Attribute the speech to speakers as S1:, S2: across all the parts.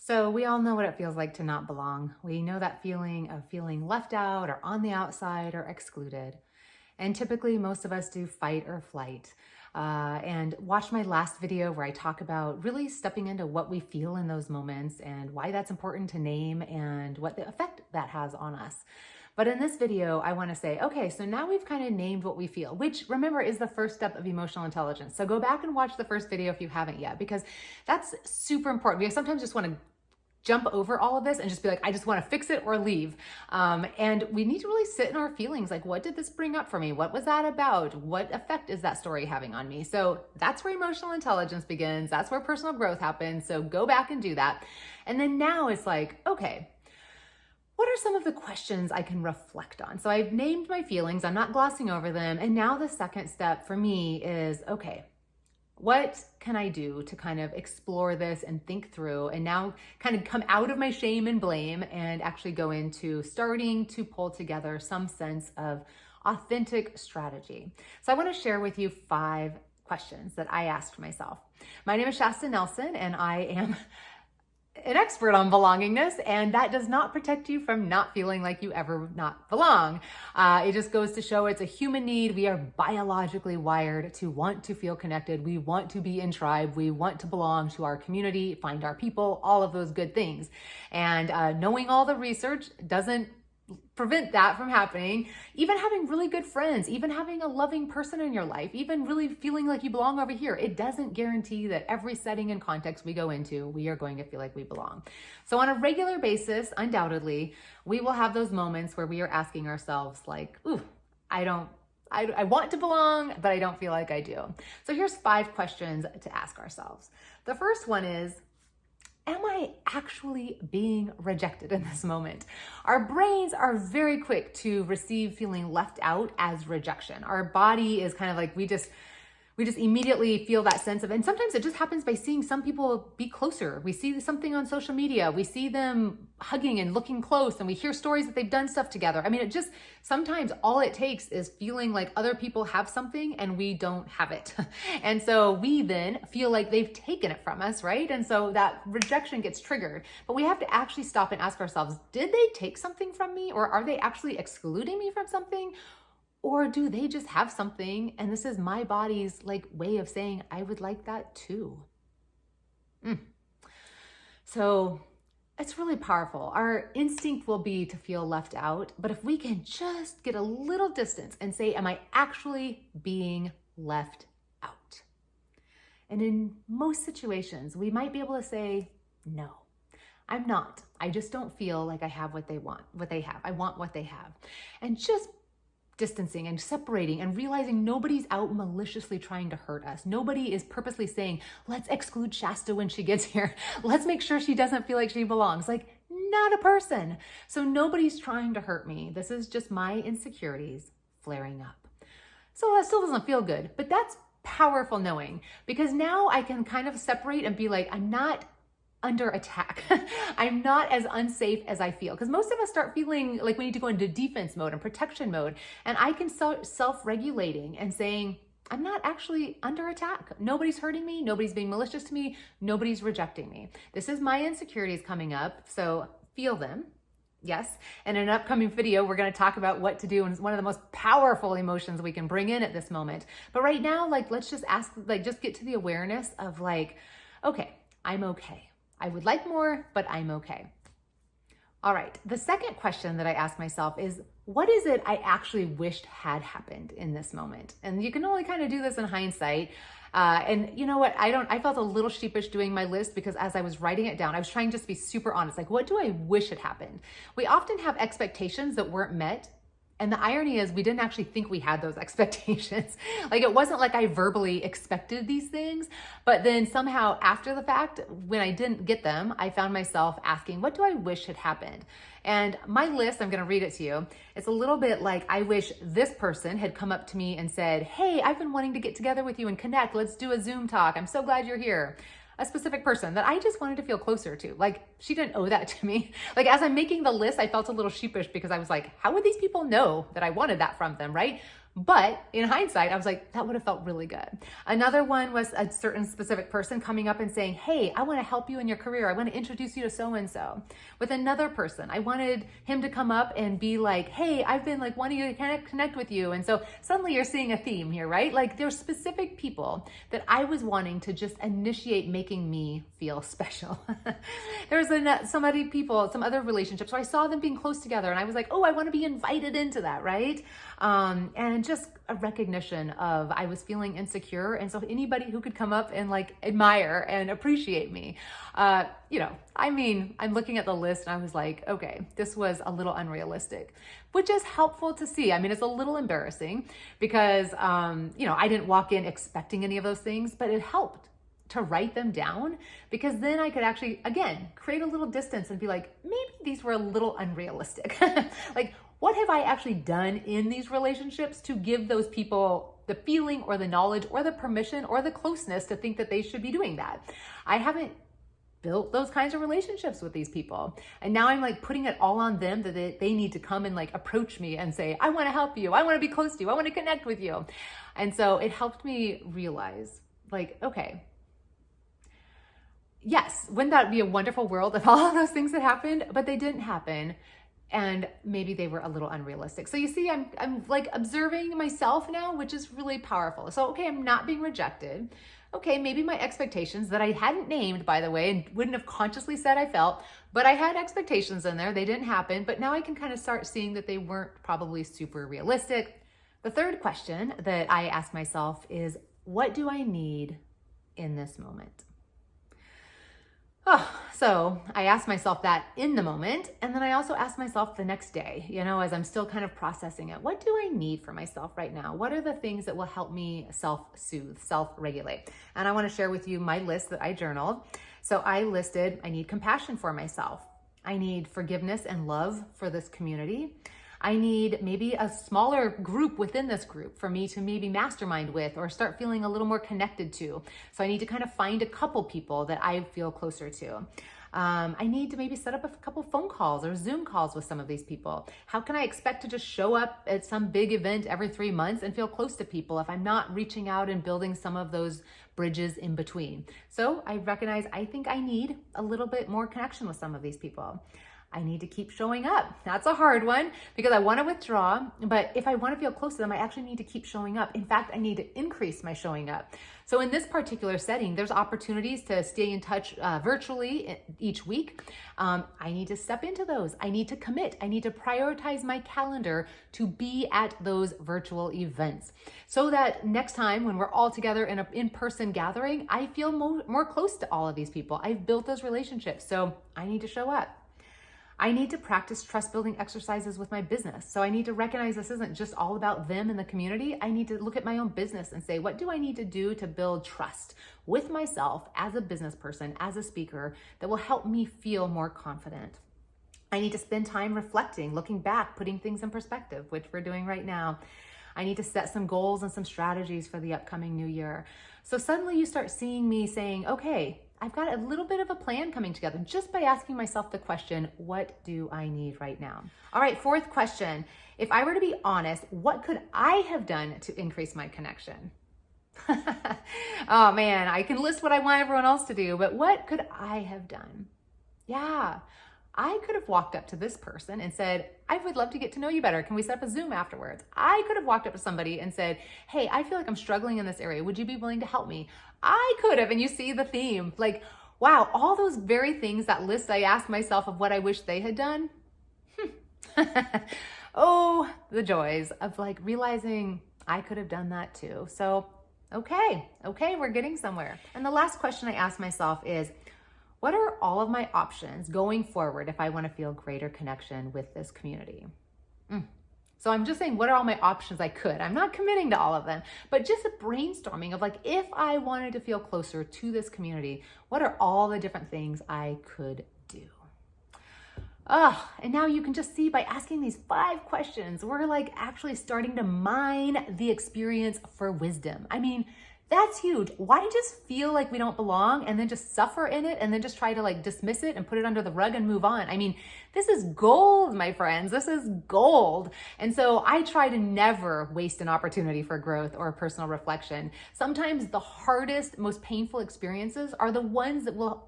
S1: So we all know what it feels like to not belong. We know that feeling of feeling left out or on the outside or excluded. And typically most of us do fight or flight. And watch my last video where I talk about really stepping into what we feel in those moments and why that's important to name and what the effect that has on us. But in this video, I want to say, okay, so now we've kind of named what we feel, which remember is the first step of emotional intelligence. So go back and watch the first video if you haven't yet, because that's super important. We sometimes just want to jump over all of this and just be like, I just want to fix it or leave. And we need to really sit in our feelings. Like, what did this bring up for me? What was that about? What effect is that story having on me? So that's where emotional intelligence begins. That's where personal growth happens. So go back and do that. And then now it's like, okay, what are some of the questions I can reflect on? So I've named my feelings. I'm not glossing over them. And now the second step for me is, okay, what can I do to kind of explore this and think through and now kind of come out of my shame and blame and actually go into starting to pull together some sense of authentic strategy. So I want to share with you 5 questions that I asked myself. My name is Shasta Nelson and I am an expert on belongingness, and that does not protect you from not feeling like you ever not belong. It just goes to show it's a human need. We are biologically wired to want to feel connected. We want to be in tribe. We want to belong to our community, find our people, all of those good things. And knowing all the research doesn't prevent that from happening. Even having really good friends, even having a loving person in your life, even really feeling like you belong over here, it doesn't guarantee that every setting and context we go into, we are going to feel like we belong. So on a regular basis, undoubtedly, we will have those moments where we are asking ourselves like, ooh, I want to belong, but I don't feel like I do. So here's 5 questions to ask ourselves. The first one is, am I actually being rejected in this moment? Our brains are very quick to receive feeling left out as rejection. Our body is kind of like, we just immediately feel that sense of, and sometimes it just happens by seeing some people be closer. We see something on social media, we see them hugging and looking close, and we hear stories that they've done stuff together. I mean, it just, sometimes all it takes is feeling like other people have something and we don't have it. And so we then feel like they've taken it from us, right? And so that rejection gets triggered. But we have to actually stop and ask ourselves, did they take something from me, or are they actually excluding me from something? Or do they just have something and this is my body's like way of saying, I would like that too. So it's really powerful. Our instinct will be to feel left out, but if we can just get a little distance and say, am I actually being left out? And in most situations, we might be able to say, no, I'm not. I just don't feel like I have what they want, what they have. I want what they have. And just distancing and separating and realizing nobody's out maliciously trying to hurt us. Nobody is purposely saying, let's exclude Shasta when she gets here. Let's make sure she doesn't feel like she belongs. Like, not a person. So nobody's trying to hurt me. This is just my insecurities flaring up. So that still doesn't feel good, but that's powerful knowing, because now I can kind of separate and be like, I'm not under attack. I'm not as unsafe as I feel, because most of us start feeling like we need to go into defense mode and protection mode. And I can start self-regulating and saying, I'm not actually under attack. Nobody's hurting me. Nobody's being malicious to me. Nobody's rejecting me. This is my insecurities coming up. So feel them. Yes. And in an upcoming video, we're going to talk about what to do. And it's one of the most powerful emotions we can bring in at this moment. But right now, like, let's just ask, like, just get to the awareness of like, okay, I'm okay. I would like more, but I'm okay. All right. The second question that I ask myself is, what is it I actually wished had happened in this moment? And you can only kind of do this in hindsight. And you know what? I felt a little sheepish doing my list, because as I was writing it down, I was trying just to be super honest. Like, what do I wish had happened? We often have expectations that weren't met. And the irony is we didn't actually think we had those expectations. Like, it wasn't like I verbally expected these things, but then somehow after the fact, when I didn't get them, I found myself asking, what do I wish had happened? And my list, I'm going to read it to you. It's a little bit like, I wish this person had come up to me and said, hey, I've been wanting to get together with you and connect. Let's do a Zoom talk. I'm so glad you're here. A specific person that I just wanted to feel closer to. Like, she didn't owe that to me. Like, as I'm making the list, I felt a little sheepish, because I was like, how would these people know that I wanted that from them, right? But in hindsight, I was like, that would have felt really good. Another one was a certain specific person coming up and saying, hey, I want to help you in your career. I want to introduce you to so-and-so. With another person, I wanted him to come up and be like, hey, I've been like wanting to connect with you. And so suddenly you're seeing a theme here, right? Like there's specific people that I was wanting to just initiate making me feel special. There's some other relationships where I saw them being close together and I was like, oh, I want to be invited into that, right? And just a recognition of I was feeling insecure. And so anybody who could come up and like admire and appreciate me, I'm looking at the list and I was like, okay, this was a little unrealistic, which is helpful to see. I mean, it's a little embarrassing because, I didn't walk in expecting any of those things, but it helped to write them down because then I could actually, again, create a little distance and be like, maybe these were a little unrealistic. Like, what have I actually done in these relationships to give those people the feeling or the knowledge or the permission or the closeness to think that they should be doing that? I haven't built those kinds of relationships with these people. And now I'm like putting it all on them that they need to come and like approach me and say, I want to help you. I want to be close to you. I want to connect with you. And so it helped me realize like, okay, yes, wouldn't that be a wonderful world if all of those things had happened, but they didn't happen. And maybe they were a little unrealistic. So you see, I'm like observing myself now, which is really powerful. So, okay, I'm not being rejected. Okay, maybe my expectations that I hadn't named, by the way, and wouldn't have consciously said I felt, but I had expectations in there. They didn't happen, but now I can kind of start seeing that they weren't probably super realistic. The third question that I ask myself is, what do I need in this moment? So I asked myself that in the moment. And then I also asked myself the next day, as I'm still kind of processing it, what do I need for myself right now? What are the things that will help me self-soothe, self-regulate? And I want to share with you my list that I journaled. So I listed, I need compassion for myself. I need forgiveness and love for this community. I need maybe a smaller group within this group for me to maybe mastermind with or start feeling a little more connected to. So I need to kind of find a couple people that I feel closer to. I need to maybe set up a couple phone calls or Zoom calls with some of these people. How can I expect to just show up at some big event every 3 months and feel close to people if I'm not reaching out and building some of those bridges in between? So I recognize I think I need a little bit more connection with some of these people. I need to keep showing up. That's a hard one because I want to withdraw, but if I want to feel close to them, I actually need to keep showing up. In fact, I need to increase my showing up. So in this particular setting, there's opportunities to stay in touch virtually each week. I need to step into those. I need to commit. I need to prioritize my calendar to be at those virtual events so that next time when we're all together in an in-person gathering, I feel more close to all of these people. I've built those relationships, so I need to show up. I need to practice trust building exercises with my business. So I need to recognize this isn't just all about them and the community. I need to look at my own business and say, what do I need to do to build trust with myself as a business person, as a speaker, that will help me feel more confident? I need to spend time reflecting, looking back, putting things in perspective, which we're doing right now. I need to set some goals and some strategies for the upcoming new year. So suddenly you start seeing me saying, okay, I've got a little bit of a plan coming together just by asking myself the question, what do I need right now? All right, fourth question. If I were to be honest, what could I have done to increase my connection? Oh man, I can list what I want everyone else to do, but what could I have done? Yeah, I could have walked up to this person and said, I would love to get to know you better. Can we set up a Zoom afterwards? I could have walked up to somebody and said, hey, I feel like I'm struggling in this area. Would you be willing to help me? I could have, and you see the theme. Like, wow, all those very things, that list I asked myself of what I wish they had done. Oh, the joys of like realizing I could have done that too. So, okay, we're getting somewhere. And the last question I asked myself is, what are all of my options going forward if I want to feel greater connection with this community? So I'm just saying, what are all my options I could? I'm not committing to all of them, but just a brainstorming of like, if I wanted to feel closer to this community, what are all the different things I could do? And now you can just see by asking these 5 questions, we're like actually starting to mine the experience for wisdom. I mean, That's huge. Why just feel like we don't belong and then just suffer in it and then just try to like dismiss it and put it under the rug and move on? I mean, this is gold, my friends. This is gold. And so I try to never waste an opportunity for growth or personal reflection. Sometimes the hardest, most painful experiences are the ones that will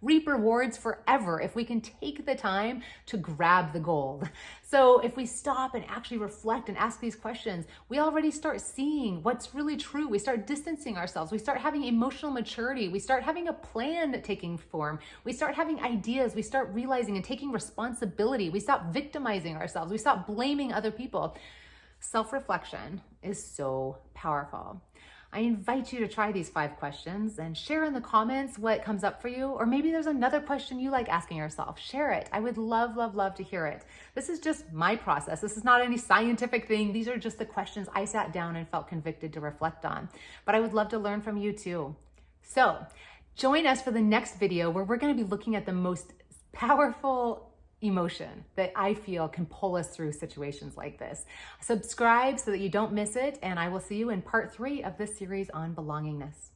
S1: reap rewards forever if we can take the time to grab the gold. So if we stop and actually reflect and ask these questions, we already start seeing what's really true. We start distancing ourselves. We start having emotional maturity. We start having a plan taking form. We start having ideas. We start realizing and taking responsibility. We stop victimizing ourselves. We stop blaming other people. Self-reflection is so powerful. I invite you to try these 5 questions and share in the comments what comes up for you. Or maybe there's another question you like asking yourself. Share it. I would love, love, love to hear it. This is just my process. This is not any scientific thing. These are just the questions I sat down and felt convicted to reflect on. But I would love to learn from you too. So join us for the next video where we're going to be looking at the most powerful emotion that I feel can pull us through situations like this. Subscribe so that you don't miss it, and I will see you in part 3 of this series on belongingness.